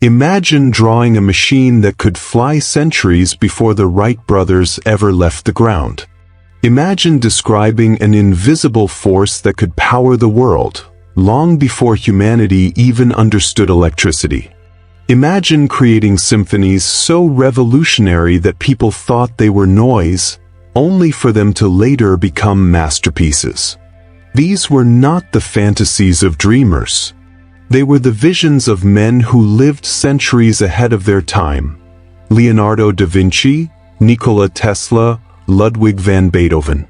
Imagine drawing a machine that could fly centuries before the Wright brothers ever left the ground. Imagine describing an invisible force that could power the world, long before humanity even understood electricity. Imagine creating symphonies so revolutionary that people thought they were noise, only for them to later become masterpieces. These were not the fantasies of dreamers. They were the visions of men who lived centuries ahead of their time. Leonardo da Vinci, Nikola Tesla, Ludwig van Beethoven.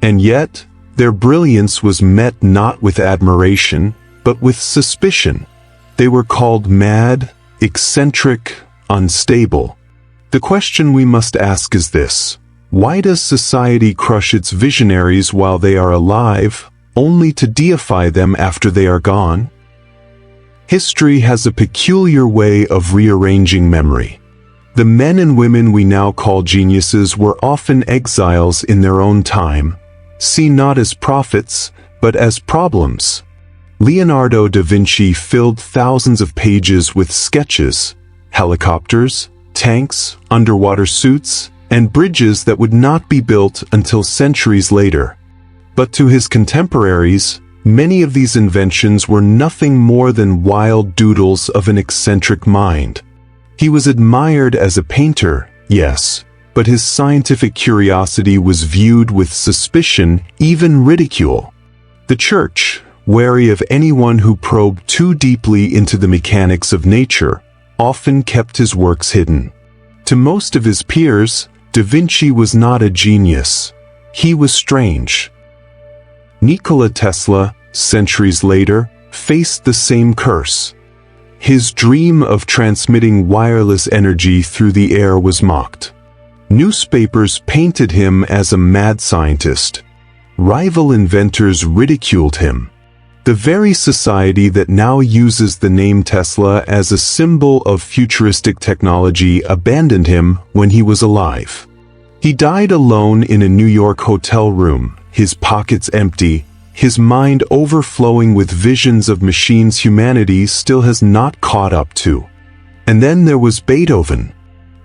And yet, their brilliance was met not with admiration, but with suspicion. They were called mad, eccentric, unstable. The question we must ask is this: why does society crush its visionaries while they are alive, only to deify them after they are gone? History has a peculiar way of rearranging memory. The men and women we now call geniuses were often exiles in their own time, seen not as prophets, but as problems. Leonardo da Vinci filled thousands of pages with sketches, helicopters, tanks, underwater suits, and bridges that would not be built until centuries later. But to his contemporaries, many of these inventions were nothing more than wild doodles of an eccentric mind. He was admired as a painter, yes, but his scientific curiosity was viewed with suspicion, even ridicule. The Church, wary of anyone who probed too deeply into the mechanics of nature, often kept his works hidden. To most of his peers, Da Vinci was not a genius. He was strange. Nikola Tesla, centuries later, faced the same curse. His dream of transmitting wireless energy through the air was mocked. Newspapers painted him as a mad scientist. Rival inventors ridiculed him. The very society that now uses the name Tesla as a symbol of futuristic technology abandoned him when he was alive. He died alone in a New York hotel room, his pockets empty, his mind overflowing with visions of machines humanity still has not caught up to. And then there was Beethoven.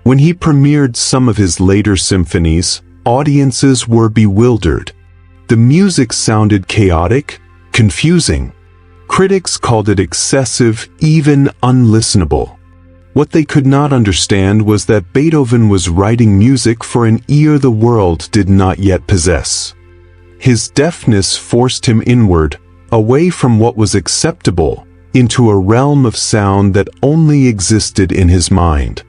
When he premiered some of his later symphonies, audiences were bewildered. The music sounded chaotic, confusing. Critics called it excessive, even unlistenable. What they could not understand was that Beethoven was writing music for an ear the world did not yet possess. His deafness forced him inward, away from what was acceptable, into a realm of sound that only existed in his mind.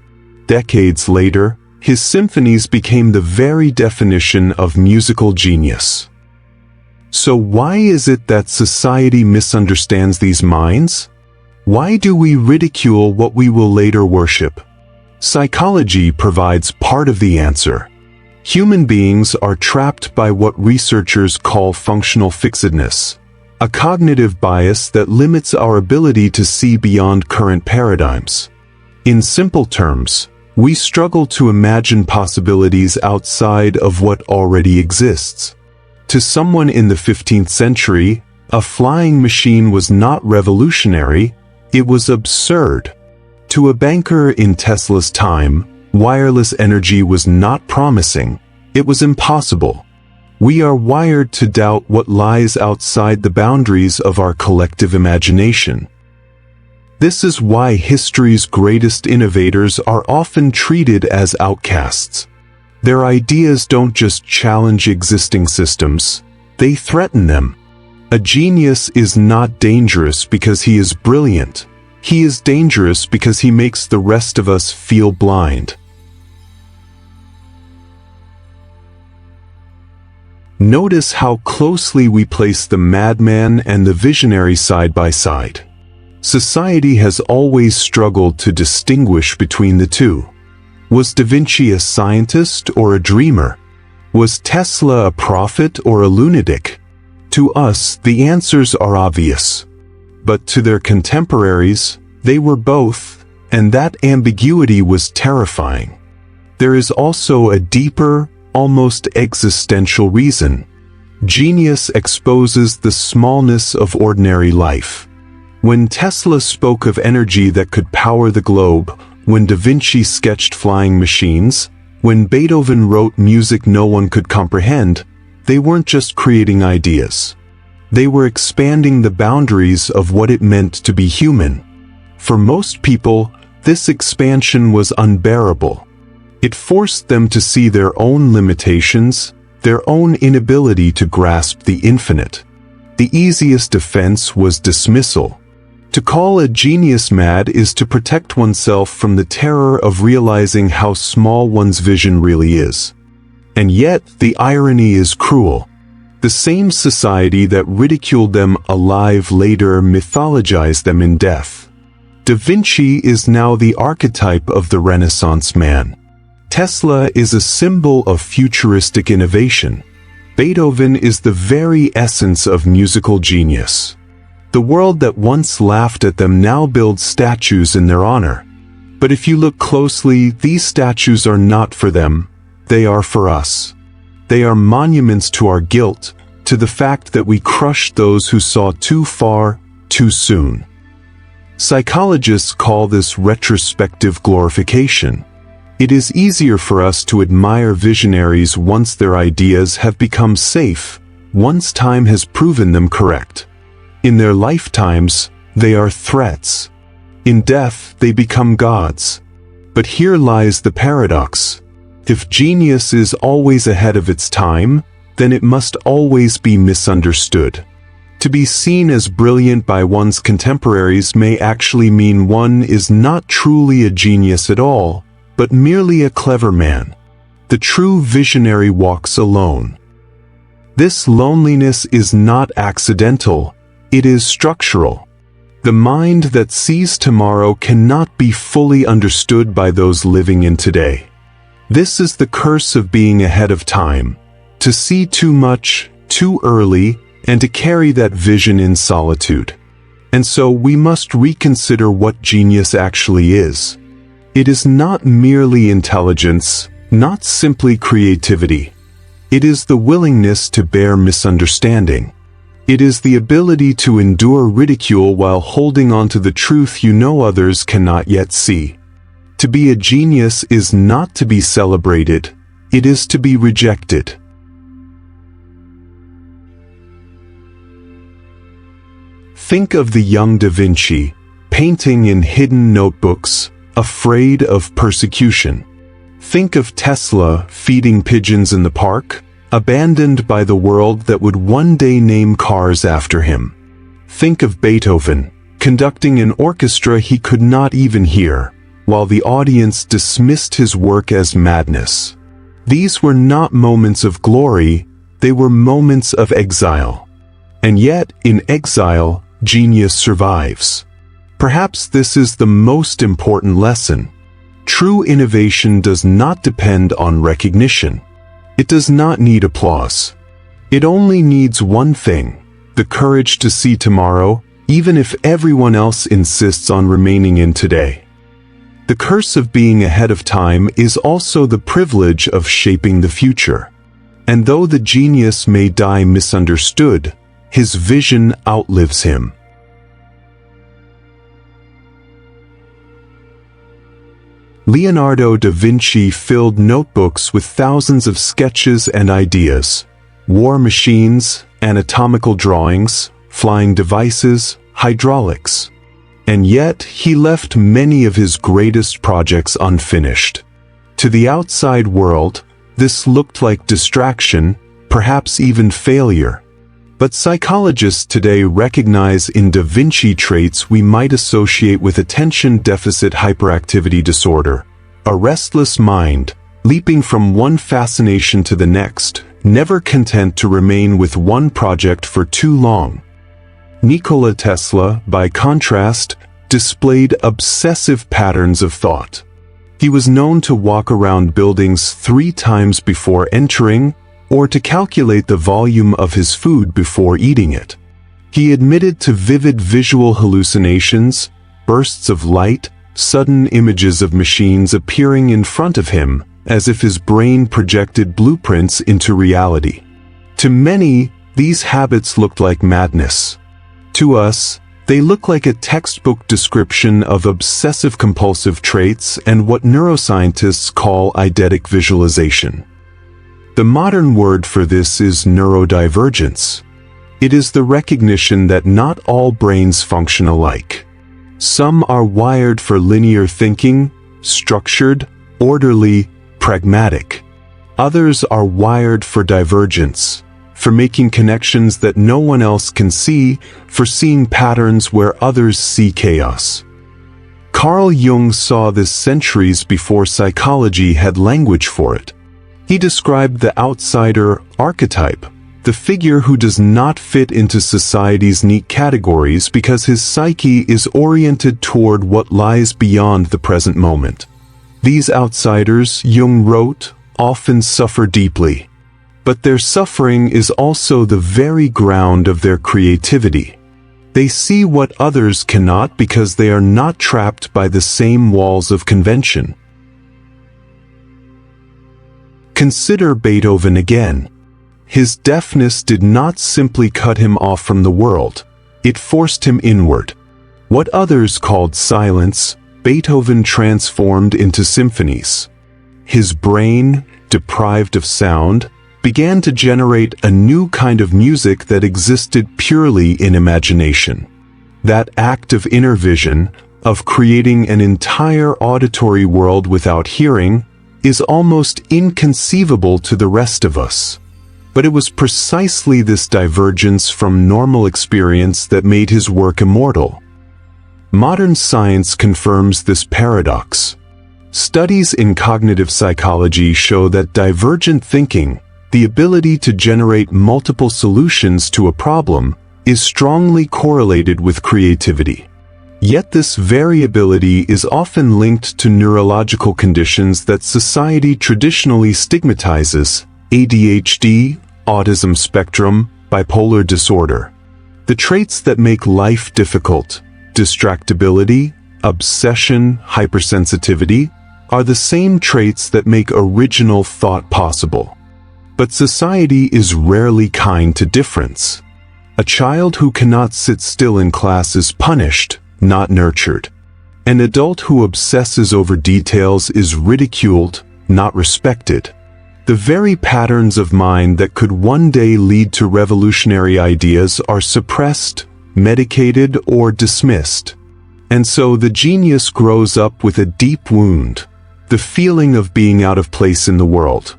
Decades later, his symphonies became the very definition of musical genius. So why is it that society misunderstands these minds? Why do we ridicule what we will later worship? Psychology provides part of the answer. Human beings are trapped by what researchers call functional fixedness, a cognitive bias that limits our ability to see beyond current paradigms. In simple terms, we struggle to imagine possibilities outside of what already exists. To someone in the 15th century, a flying machine was not revolutionary, it was absurd. To a banker in Tesla's time, wireless energy was not promising, it was impossible. We are wired to doubt what lies outside the boundaries of our collective imagination. This is why history's greatest innovators are often treated as outcasts. Their ideas don't just challenge existing systems, they threaten them. A genius is not dangerous because he is brilliant. He is dangerous because he makes the rest of us feel blind. Notice how closely we place the madman and the visionary side by side. Society has always struggled to distinguish between the two. Was Da Vinci a scientist or a dreamer? Was Tesla a prophet or a lunatic? To us, the answers are obvious. But to their contemporaries, they were both, and that ambiguity was terrifying. There is also a deeper, almost existential reason. Genius exposes the smallness of ordinary life. When Tesla spoke of energy that could power the globe, when Da Vinci sketched flying machines, when Beethoven wrote music no one could comprehend, they weren't just creating ideas. They were expanding the boundaries of what it meant to be human. For most people, this expansion was unbearable. It forced them to see their own limitations, their own inability to grasp the infinite. The easiest defense was dismissal. To call a genius mad is to protect oneself from the terror of realizing how small one's vision really is. And yet, the irony is cruel. The same society that ridiculed them alive later mythologized them in death. Da Vinci is now the archetype of the Renaissance man. Tesla is a symbol of futuristic innovation. Beethoven is the very essence of musical genius. The world that once laughed at them now builds statues in their honor. But if you look closely, these statues are not for them, they are for us. They are monuments to our guilt, to the fact that we crushed those who saw too far, too soon. Psychologists call this retrospective glorification. It is easier for us to admire visionaries once their ideas have become safe, once time has proven them correct. In their lifetimes, they are threats. In death, they become gods. But here lies the paradox. If genius is always ahead of its time, then it must always be misunderstood. To be seen as brilliant by one's contemporaries may actually mean one is not truly a genius at all, but merely a clever man. The true visionary walks alone. This loneliness is not accidental, it is structural. The mind that sees tomorrow cannot be fully understood by those living in today. This is the curse of being ahead of time, to see too much, too early, and to carry that vision in solitude. And so we must reconsider what genius actually is. It is not merely intelligence, not simply creativity. It is the willingness to bear misunderstanding. It is the ability to endure ridicule while holding on to the truth you know others cannot yet see. To be a genius is not to be celebrated, it is to be rejected. Think of the young Da Vinci, painting in hidden notebooks, afraid of persecution. Think of Tesla feeding pigeons in the park, abandoned by the world that would one day name cars after him. Think of Beethoven, conducting an orchestra he could not even hear, while the audience dismissed his work as madness. These were not moments of glory, they were moments of exile. And yet, in exile, genius survives. Perhaps this is the most important lesson. True innovation does not depend on recognition. It does not need applause. It only needs one thing: the courage to see tomorrow, even if everyone else insists on remaining in today. The curse of being ahead of time is also the privilege of shaping the future. And though the genius may die misunderstood, his vision outlives him. Leonardo da Vinci filled notebooks with thousands of sketches and ideas: war machines, anatomical drawings, flying devices, hydraulics. And yet, he left many of his greatest projects unfinished. To the outside world, this looked like distraction, perhaps even failure. But psychologists today recognize in Da Vinci traits we might associate with attention deficit hyperactivity disorder, a restless mind, leaping from one fascination to the next, never content to remain with one project for too long. Nikola Tesla, by contrast, displayed obsessive patterns of thought. He was known to walk around buildings 3 times before entering, or to calculate the volume of his food before eating it. He admitted to vivid visual hallucinations, bursts of light, sudden images of machines appearing in front of him, as if his brain projected blueprints into reality. To many, these habits looked like madness. To us, They look like a textbook description of obsessive-compulsive traits and what neuroscientists call eidetic visualization. The modern word for this is neurodivergence. It is the recognition that not all brains function alike. Some are wired for linear thinking, structured, orderly, pragmatic. Others are wired for divergence, for making connections that no one else can see, for seeing patterns where others see chaos. Carl Jung saw this centuries before psychology had language for it. He described the outsider archetype, the figure who does not fit into society's neat categories because his psyche is oriented toward what lies beyond the present moment. These outsiders, Jung wrote, often suffer deeply. But their suffering is also the very ground of their creativity. They see what others cannot because they are not trapped by the same walls of convention. Consider Beethoven again. His deafness did not simply cut him off from the world, it forced him inward. What others called silence, Beethoven transformed into symphonies. His brain, deprived of sound, began to generate a new kind of music that existed purely in imagination. That act of inner vision, of creating an entire auditory world without hearing, is almost inconceivable to the rest of us. But it was precisely this divergence from normal experience that made his work immortal. Modern science confirms this paradox. Studies in cognitive psychology show that divergent thinking, the ability to generate multiple solutions to a problem, is strongly correlated with creativity. Yet this variability is often linked to neurological conditions that society traditionally stigmatizes: ADHD, autism spectrum, bipolar disorder. The traits that make life difficult, distractibility, obsession, hypersensitivity, are the same traits that make original thought possible. But society is rarely kind to difference. A child who cannot sit still in class is punished, not nurtured. An adult who obsesses over details is ridiculed, not respected. The very patterns of mind that could one day lead to revolutionary ideas are suppressed, medicated, or dismissed. And so the genius grows up with a deep wound, the feeling of being out of place in the world.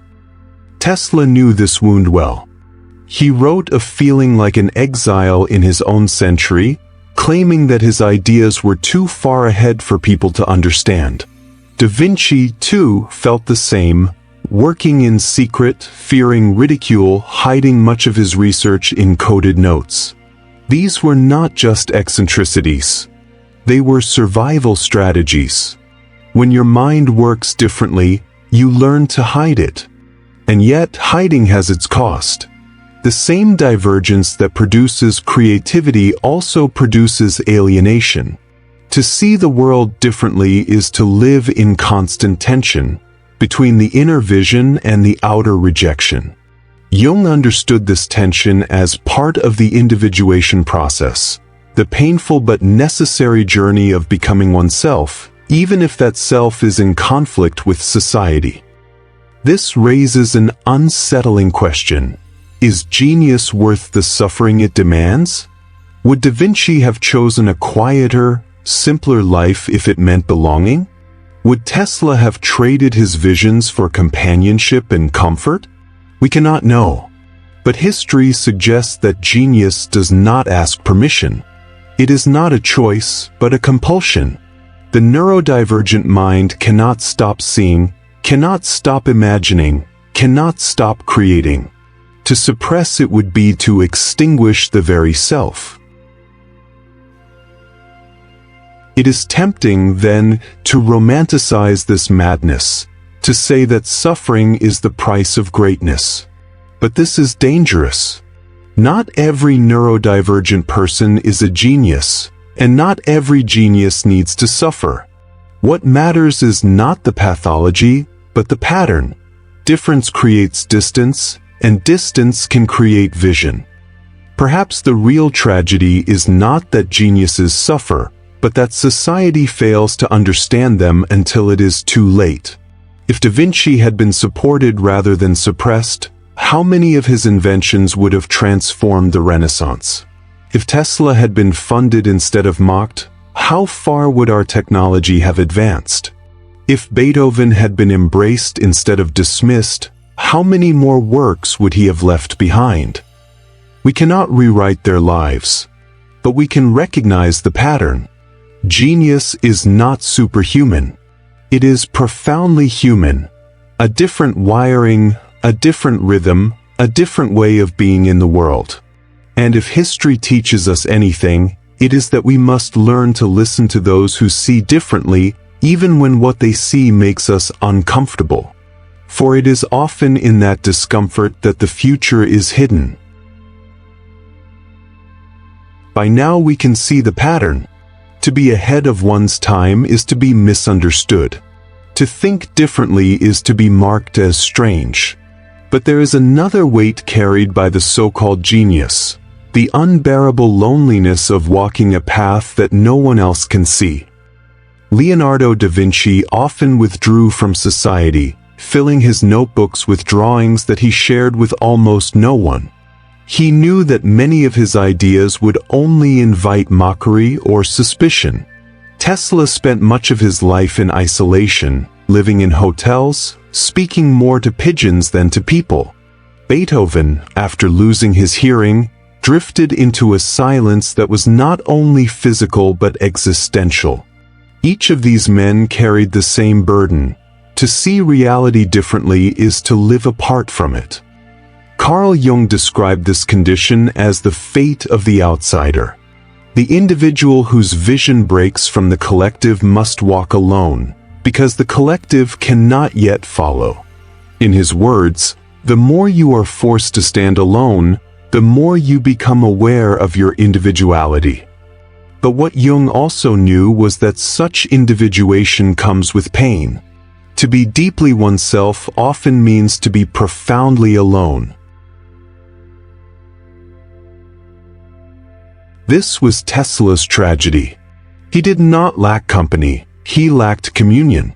Tesla knew this wound well. He wrote of feeling like an exile in his own century, claiming that his ideas were too far ahead for people to understand. Da Vinci, too, felt the same, working in secret, fearing ridicule, hiding much of his research in coded notes. These were not just eccentricities. They were survival strategies. When your mind works differently, you learn to hide it. And yet, hiding has its cost. The same divergence that produces creativity also produces alienation. To see the world differently is to live in constant tension between the inner vision and the outer rejection. Jung understood this tension as part of the individuation process, the painful but necessary journey of becoming oneself, even if that self is in conflict with society. This raises an unsettling question. Is genius worth the suffering it demands? Would Da Vinci have chosen a quieter, simpler life if it meant belonging? Would Tesla have traded his visions for companionship and comfort? We cannot know. But history suggests that genius does not ask permission. It is not a choice, but a compulsion. The neurodivergent mind cannot stop seeing, cannot stop imagining, cannot stop creating. To suppress it would be to extinguish the very self. It is tempting, then, to romanticize this madness, to say that suffering is the price of greatness. But this is dangerous. Not every neurodivergent person is a genius, and not every genius needs to suffer. What matters is not the pathology, but the pattern. Difference creates distance, and distance can create vision. Perhaps the real tragedy is not that geniuses suffer, but that society fails to understand them until it is too late. If Da Vinci had been supported rather than suppressed, how many of his inventions would have transformed the Renaissance? If Tesla had been funded instead of mocked, how far would our technology have advanced? If Beethoven had been embraced instead of dismissed, how many more works would he have left behind? We cannot rewrite their lives, but we can recognize the pattern. Genius is not superhuman. It is profoundly human. A different wiring, a different rhythm, a different way of being in the world. And if history teaches us anything, it is that we must learn to listen to those who see differently, even when what they see makes us uncomfortable. For it is often in that discomfort that the future is hidden. By now we can see the pattern. To be ahead of one's time is to be misunderstood. To think differently is to be marked as strange. But there is another weight carried by the so-called genius, the unbearable loneliness of walking a path that no one else can see. Leonardo da Vinci often withdrew from society, filling his notebooks with drawings that he shared with almost no one. He knew that many of his ideas would only invite mockery or suspicion. Tesla spent much of his life in isolation, living in hotels, speaking more to pigeons than to people. Beethoven, after losing his hearing, drifted into a silence that was not only physical but existential. Each of these men carried the same burden. To see reality differently is to live apart from it. Carl Jung described this condition as the fate of the outsider. The individual whose vision breaks from the collective must walk alone, because the collective cannot yet follow. In his words, the more you are forced to stand alone, the more you become aware of your individuality. But what Jung also knew was that such individuation comes with pain. To be deeply oneself often means to be profoundly alone. This was Tesla's tragedy. He did not lack company, he lacked communion.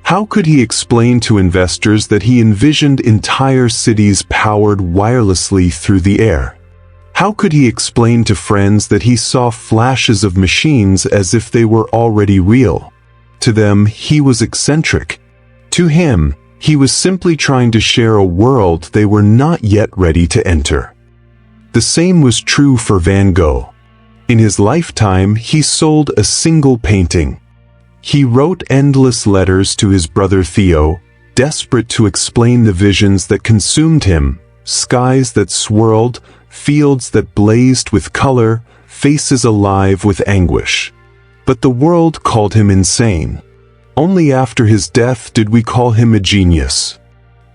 How could he explain to investors that he envisioned entire cities powered wirelessly through the air? How could he explain to friends that he saw flashes of machines as if they were already real? To them, he was eccentric. To him, he was simply trying to share a world they were not yet ready to enter. The same was true for Van Gogh. In his lifetime, he sold a single painting. He wrote endless letters to his brother Theo, desperate to explain the visions that consumed him, skies that swirled, fields that blazed with color, faces alive with anguish. But the world called him insane. Only after his death did we call him a genius.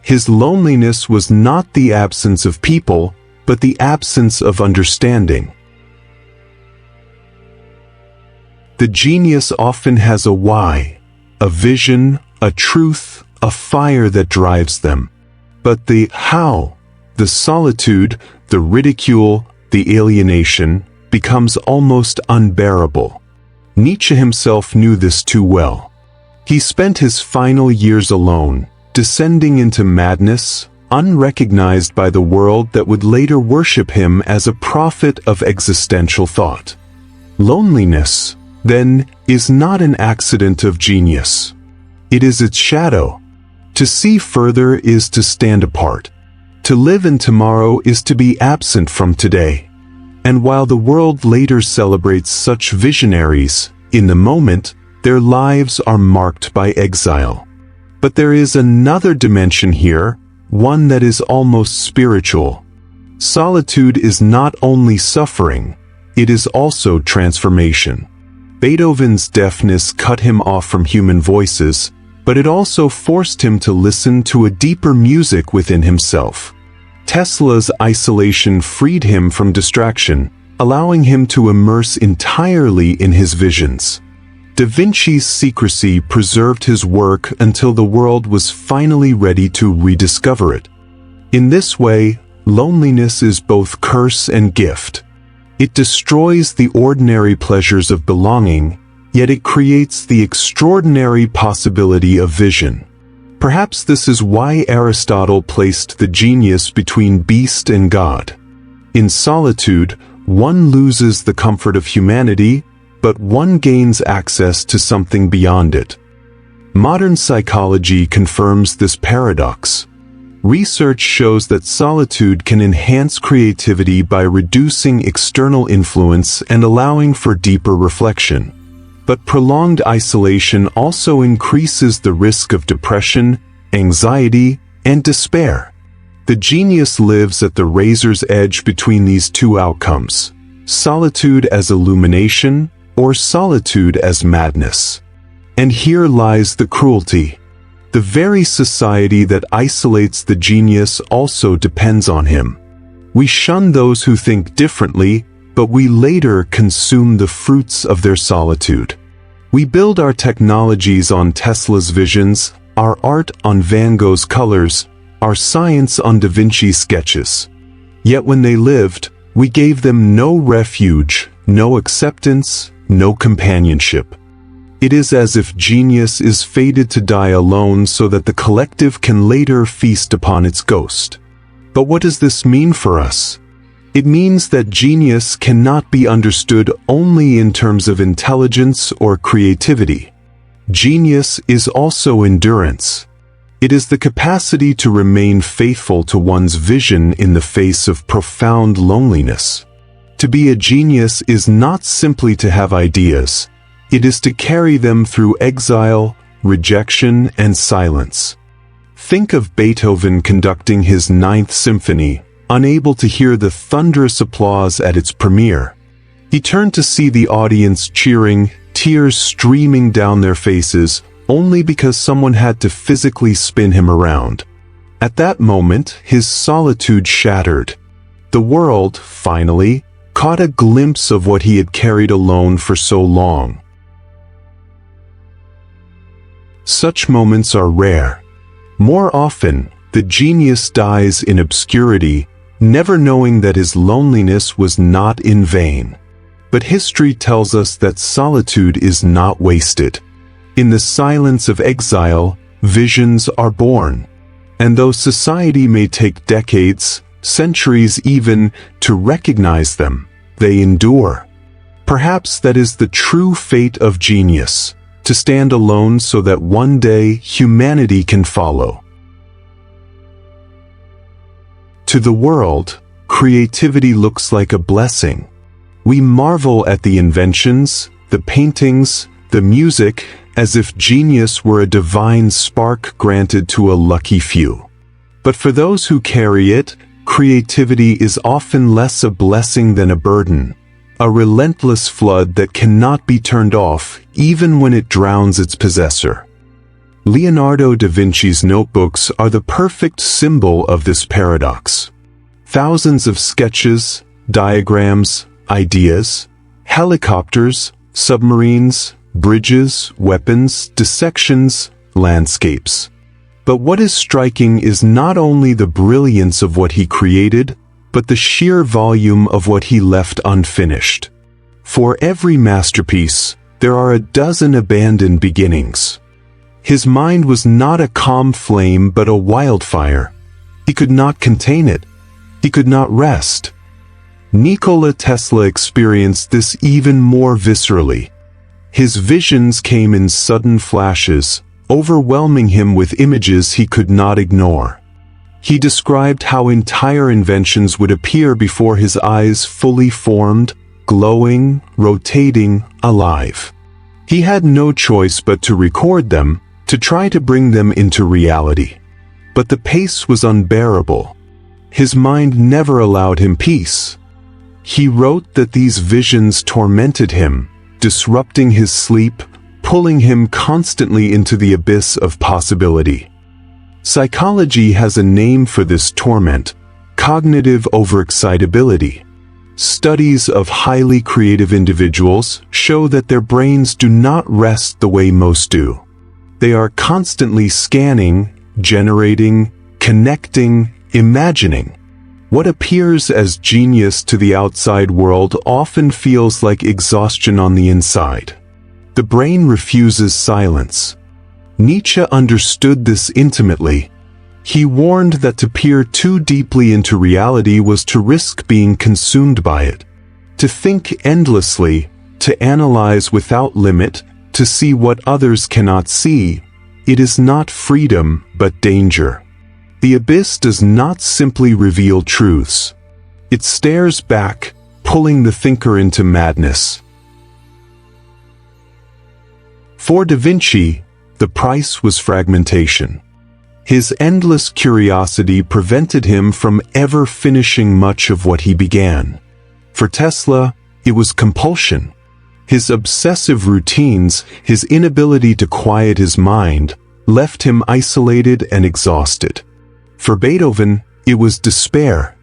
His loneliness was not the absence of people, but the absence of understanding. The genius often has a why, a vision, a truth, a fire that drives them. But the how, the solitude, the ridicule, the alienation, becomes almost unbearable. Nietzsche himself knew this too well. He spent his final years alone, descending into madness, unrecognized by the world that would later worship him as a prophet of existential thought. Loneliness, then, is not an accident of genius. It is its shadow. To see further is to stand apart. To live in tomorrow is to be absent from today. And while the world later celebrates such visionaries, in the moment, their lives are marked by exile. But there is another dimension here, one that is almost spiritual. Solitude is not only suffering, it is also transformation. Beethoven's deafness cut him off from human voices, but it also forced him to listen to a deeper music within himself. Tesla's isolation freed him from distraction, allowing him to immerse entirely in his visions. Da Vinci's secrecy preserved his work until the world was finally ready to rediscover it. In this way, loneliness is both curse and gift. It destroys the ordinary pleasures of belonging, yet it creates the extraordinary possibility of vision. Perhaps this is why Aristotle placed the genius between beast and God. In solitude, one loses the comfort of humanity, but one gains access to something beyond it. Modern psychology confirms this paradox. Research shows that solitude can enhance creativity by reducing external influence and allowing for deeper reflection. But prolonged isolation also increases the risk of depression, anxiety, and despair. The genius lives at the razor's edge between these two outcomes: solitude as illumination or solitude as madness. And here lies the cruelty. The very society that isolates the genius also depends on him. We shun those who think differently, but we later consume the fruits of their solitude. We build our technologies on Tesla's visions, our art on Van Gogh's colors, our science on Da Vinci's sketches. Yet when they lived, we gave them no refuge, no acceptance, no companionship. It is as if genius is fated to die alone so that the collective can later feast upon its ghost. But what does this mean for us? It means that genius cannot be understood only in terms of intelligence or creativity. Genius is also endurance. It is the capacity to remain faithful to one's vision in the face of profound loneliness. To be a genius is not simply to have ideas. It is to carry them through exile, rejection, and silence. Think of Beethoven conducting his Ninth Symphony, unable to hear the thunderous applause at its premiere. He turned to see the audience cheering, tears streaming down their faces, only because someone had to physically spin him around. At that moment, his solitude shattered. The world, finally, caught a glimpse of what he had carried alone for so long. Such moments are rare. More often, the genius dies in obscurity, never knowing that his loneliness was not in vain. But history tells us that solitude is not wasted. In the silence of exile, visions are born. And though society may take decades, centuries even, to recognize them, they endure. Perhaps that is the true fate of genius, to stand alone so that one day humanity can follow. To the world, creativity looks like a blessing. We marvel at the inventions, the paintings, the music, as if genius were a divine spark granted to a lucky few. But for those who carry it, creativity is often less a blessing than a burden, a relentless flood that cannot be turned off even when it drowns its possessor. Leonardo da Vinci's notebooks are the perfect symbol of this paradox. Thousands of sketches, diagrams, ideas, helicopters, submarines, bridges, weapons, dissections, landscapes. But what is striking is not only the brilliance of what he created, but the sheer volume of what he left unfinished. For every masterpiece, there are a dozen abandoned beginnings. His mind was not a calm flame but a wildfire. He could not contain it. He could not rest. Nikola Tesla experienced this even more viscerally. His visions came in sudden flashes, overwhelming him with images he could not ignore. He described how entire inventions would appear before his eyes, fully formed, glowing, rotating, alive. He had no choice but to record them, to try to bring them into reality. But the pace was unbearable. His mind never allowed him peace. He wrote that these visions tormented him, disrupting his sleep, pulling him constantly into the abyss of possibility. Psychology has a name for this torment: cognitive overexcitability. Studies of highly creative individuals show that their brains do not rest the way most do. They are constantly scanning, generating, connecting, imagining. What appears as genius to the outside world often feels like exhaustion on the inside. The brain refuses silence. Nietzsche understood this intimately. He warned that to peer too deeply into reality was to risk being consumed by it. To think endlessly, to analyze without limit, to see what others cannot see, it is not freedom but danger. The abyss does not simply reveal truths. It stares back, pulling the thinker into madness. For Da Vinci, the price was fragmentation. His endless curiosity prevented him from ever finishing much of what he began. For Tesla, it was compulsion. His obsessive routines, his inability to quiet his mind, left him isolated and exhausted. For Beethoven, it was despair.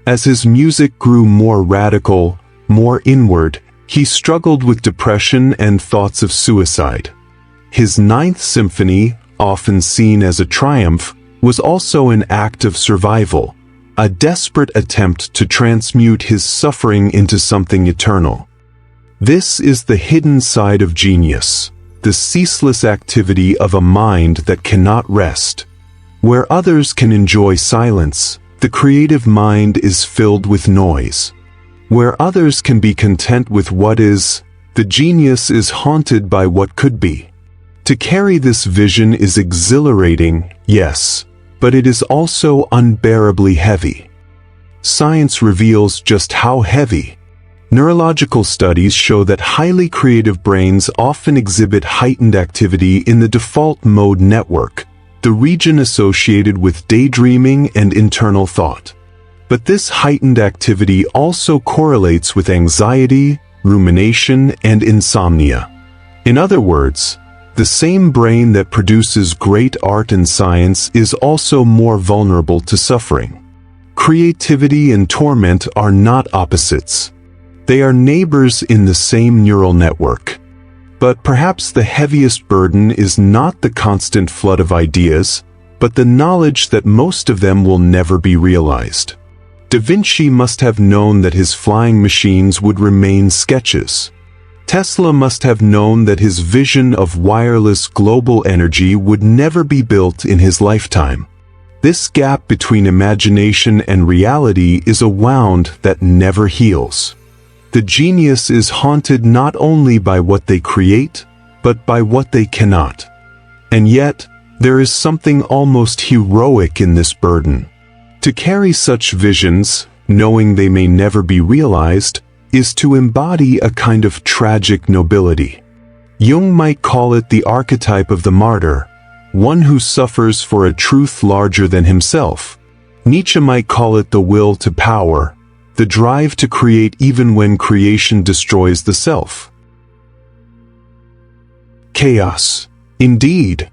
As his music grew more radical, more inward, he struggled with depression and thoughts of suicide. His Ninth Symphony, often seen as a triumph, was also an act of survival, a desperate attempt to transmute his suffering into something eternal. This is the hidden side of genius, the ceaseless activity of a mind that cannot rest. Where others can enjoy silence, the creative mind is filled with noise. Where others can be content with what is, the genius is haunted by what could be. To carry this vision is exhilarating, yes, but it is also unbearably heavy. Science reveals just how heavy. Neurological studies show that highly creative brains often exhibit heightened activity in the default mode network, the region associated with daydreaming and internal thought. But this heightened activity also correlates with anxiety, rumination, and insomnia. In other words, the same brain that produces great art and science is also more vulnerable to suffering. Creativity and torment are not opposites. They are neighbors in the same neural network. But perhaps the heaviest burden is not the constant flood of ideas, but the knowledge that most of them will never be realized. Da Vinci must have known that his flying machines would remain sketches. Tesla must have known that his vision of wireless global energy would never be built in his lifetime. This gap between imagination and reality is a wound that never heals. The genius is haunted not only by what they create, but by what they cannot. And yet, there is something almost heroic in this burden. To carry such visions, knowing they may never be realized, is to embody a kind of tragic nobility. Jung might call it the archetype of the martyr, one who suffers for a truth larger than himself. Nietzsche might call it the will to power, the drive to create even when creation destroys the self. Chaos. Indeed.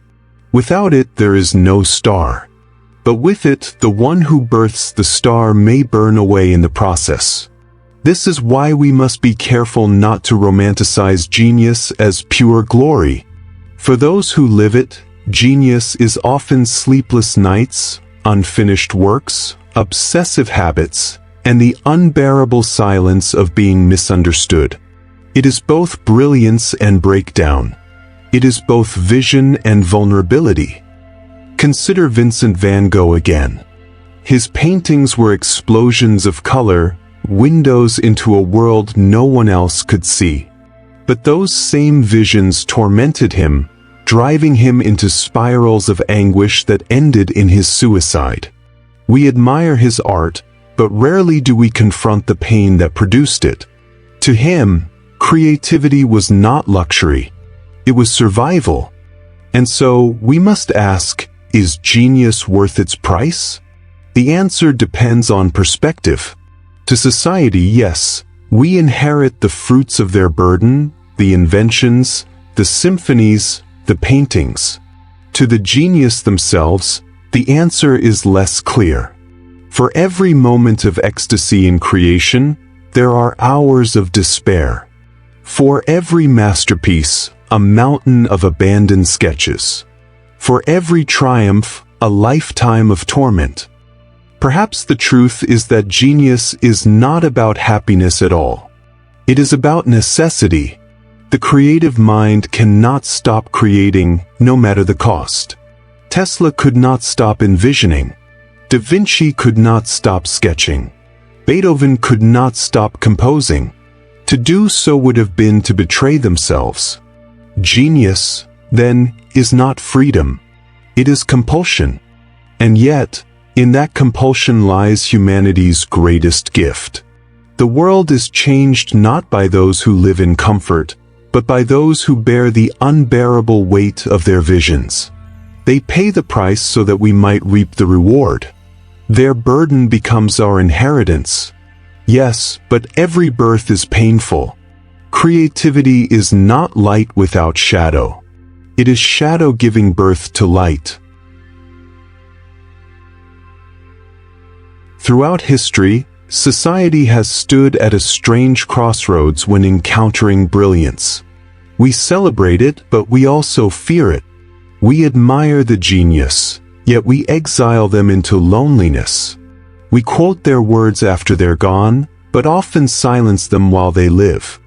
Without it there is no star. But with it, the one who births the star may burn away in the process. This is why we must be careful not to romanticize genius as pure glory. For those who live it, genius is often sleepless nights, unfinished works, obsessive habits, and the unbearable silence of being misunderstood. It is both brilliance and breakdown. It is both vision and vulnerability. Consider Vincent van Gogh again. His paintings were explosions of color, windows into a world no one else could see. But those same visions tormented him, driving him into spirals of anguish that ended in his suicide. We admire his art, but rarely do we confront the pain that produced it. To him, creativity was not luxury. It was survival. And so, we must ask, is genius worth its price? The answer depends on perspective. To society, yes, we inherit the fruits of their burden, the inventions, the symphonies, the paintings. To the genius themselves, the answer is less clear. For every moment of ecstasy in creation, there are hours of despair. For every masterpiece, a mountain of abandoned sketches. For every triumph, a lifetime of torment. Perhaps the truth is that genius is not about happiness at all. It is about necessity. The creative mind cannot stop creating, no matter the cost. Tesla could not stop envisioning. Da Vinci could not stop sketching. Beethoven could not stop composing. To do so would have been to betray themselves. Genius, then, is not freedom. It is compulsion. And yet, in that compulsion lies humanity's greatest gift. The world is changed not by those who live in comfort, but by those who bear the unbearable weight of their visions. They pay the price so that we might reap the reward. Their burden becomes our inheritance. Yes, but every birth is painful. Creativity is not light without shadow. It is shadow giving birth to light. Throughout history, society has stood at a strange crossroads when encountering brilliance. We celebrate it, but we also fear it. We admire the genius, yet we exile them into loneliness. We quote their words after they're gone, but often silence them while they live.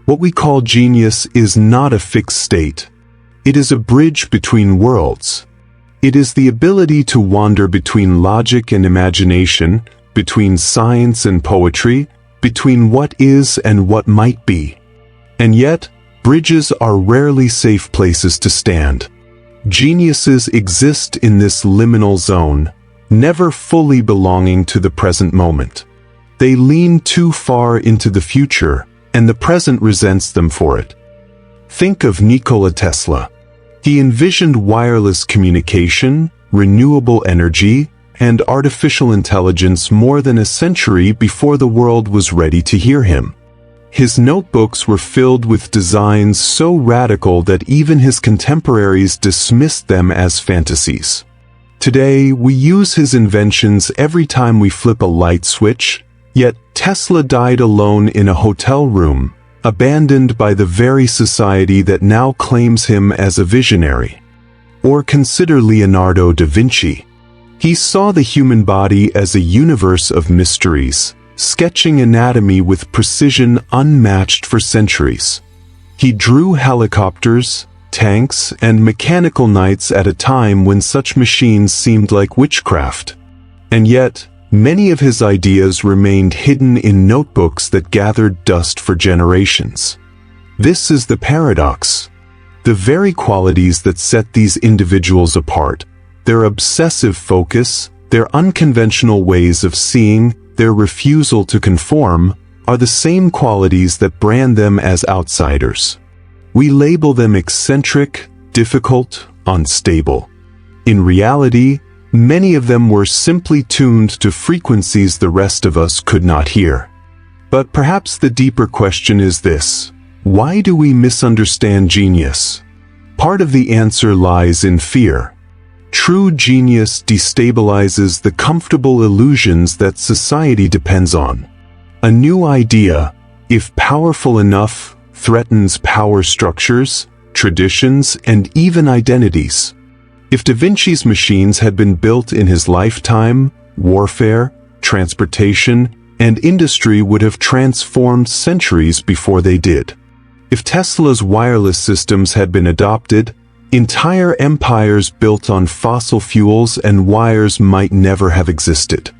What we call genius is not a fixed state. It is a bridge between worlds. It is the ability to wander between logic and imagination, between science and poetry, between what is and what might be. And yet, bridges are rarely safe places to stand. Geniuses exist in this liminal zone, never fully belonging to the present moment. They lean too far into the future, and the present resents them for it. Think of Nikola Tesla. He envisioned wireless communication, renewable energy, and artificial intelligence more than a century before the world was ready to hear him. His notebooks were filled with designs so radical that even his contemporaries dismissed them as fantasies. Today, we use his inventions every time we flip a light switch, yet Tesla died alone in a hotel room, abandoned by the very society that now claims him as a visionary. Or consider Leonardo da Vinci. He saw the human body as a universe of mysteries, sketching anatomy with precision unmatched for centuries. He drew helicopters, tanks, and mechanical knights at a time when such machines seemed like witchcraft. And yet, many of his ideas remained hidden in notebooks that gathered dust for generations. This is the paradox. The very qualities that set these individuals apart, their obsessive focus, their unconventional ways of seeing, their refusal to conform, are the same qualities that brand them as outsiders. We label them eccentric, difficult, unstable. In reality, many of them were simply tuned to frequencies the rest of us could not hear. But perhaps the deeper question is this: why do we misunderstand genius? Part of the answer lies in fear. True genius destabilizes the comfortable illusions that society depends on. A new idea, if powerful enough, threatens power structures, traditions, and even identities. If Da Vinci's machines had been built in his lifetime, warfare, transportation, and industry would have transformed centuries before they did. If Tesla's wireless systems had been adopted, entire empires built on fossil fuels and wires might never have existed.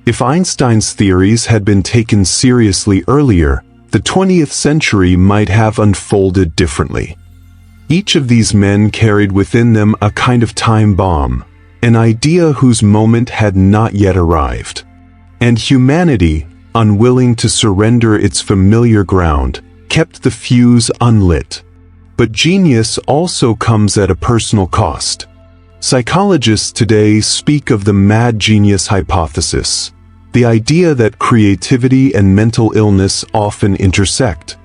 If Einstein's theories had been taken seriously earlier, the 20th century might have unfolded differently. Each of these men carried within them a kind of time bomb, an idea whose moment had not yet arrived. And humanity, unwilling to surrender its familiar ground, kept the fuse unlit. But genius also comes at a personal cost. Psychologists today speak of the mad genius hypothesis, the idea that creativity and mental illness often intersect.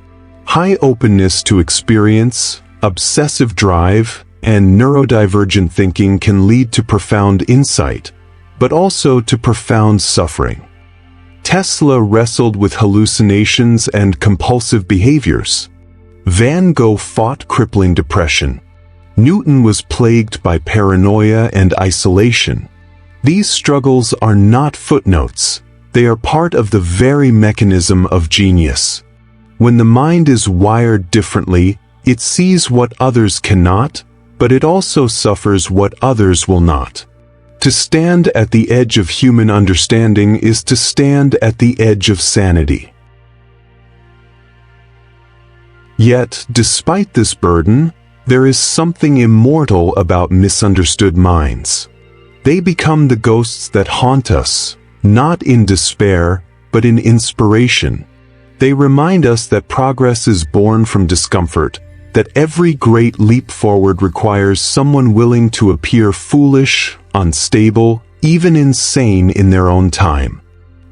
High openness to experience, obsessive drive, and neurodivergent thinking can lead to profound insight, but also to profound suffering. Tesla wrestled with hallucinations and compulsive behaviors. Van Gogh fought crippling depression. Newton was plagued by paranoia and isolation. These struggles are not footnotes. They are part of the very mechanism of genius. When the mind is wired differently, it sees what others cannot, but it also suffers what others will not. To stand at the edge of human understanding is to stand at the edge of sanity. Yet, despite this burden, there is something immortal about misunderstood minds. They become the ghosts that haunt us, not in despair, but in inspiration. They remind us that progress is born from discomfort, that every great leap forward requires someone willing to appear foolish, unstable, even insane in their own time.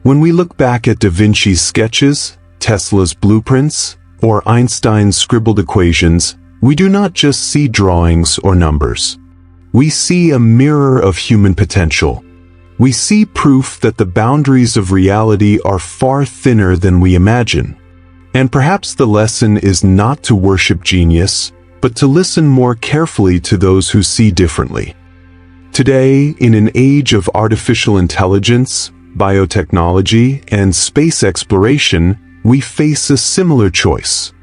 When we look back at Da Vinci's sketches, Tesla's blueprints, or Einstein's scribbled equations, we do not just see drawings or numbers. We see a mirror of human potential. We see proof that the boundaries of reality are far thinner than we imagine. And perhaps the lesson is not to worship genius, but to listen more carefully to those who see differently. Today, in an age of artificial intelligence, biotechnology, and space exploration, we face a similar choice.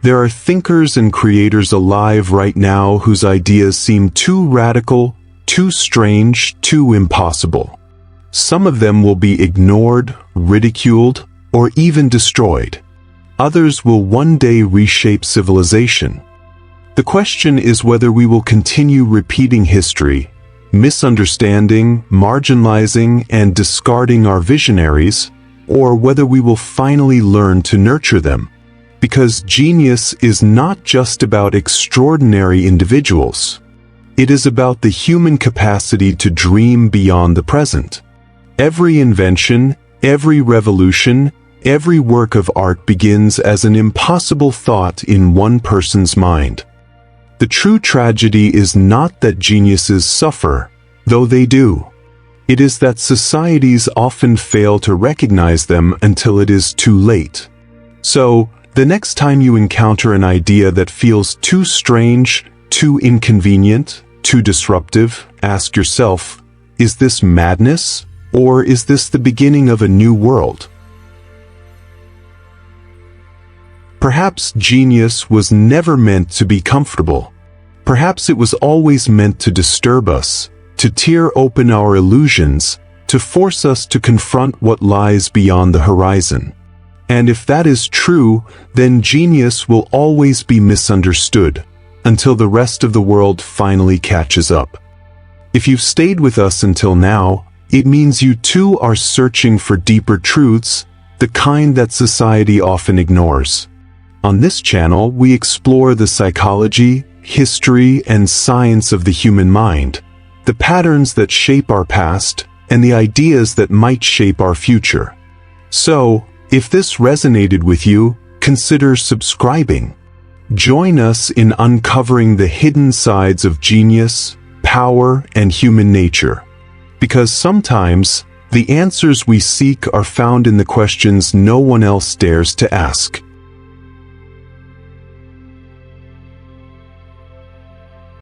There are thinkers and creators alive right now whose ideas seem too radical, too strange, too impossible. Some of them will be ignored, ridiculed, or even destroyed. Others will one day reshape civilization. The question is whether we will continue repeating history, misunderstanding, marginalizing, and discarding our visionaries, or whether we will finally learn to nurture them. Because genius is not just about extraordinary individuals. It is about the human capacity to dream beyond the present. Every invention, every revolution, every work of art begins as an impossible thought in one person's mind. The true tragedy is not that geniuses suffer, though they do. It is that societies often fail to recognize them until it is too late. So, the next time you encounter an idea that feels too strange, too inconvenient, too disruptive, ask yourself, is this madness, or is this the beginning of a new world? Perhaps genius was never meant to be comfortable. Perhaps it was always meant to disturb us, to tear open our illusions, to force us to confront what lies beyond the horizon. And if that is true, then genius will always be misunderstood, until the rest of the world finally catches up. If you've stayed with us until now, it means you too are searching for deeper truths, the kind that society often ignores. On this channel, we explore the psychology, history, and science of the human mind, the patterns that shape our past, and the ideas that might shape our future. So, if this resonated with you, consider subscribing. Join us in uncovering the hidden sides of genius, power, and human nature. Because sometimes, the answers we seek are found in the questions no one else dares to ask.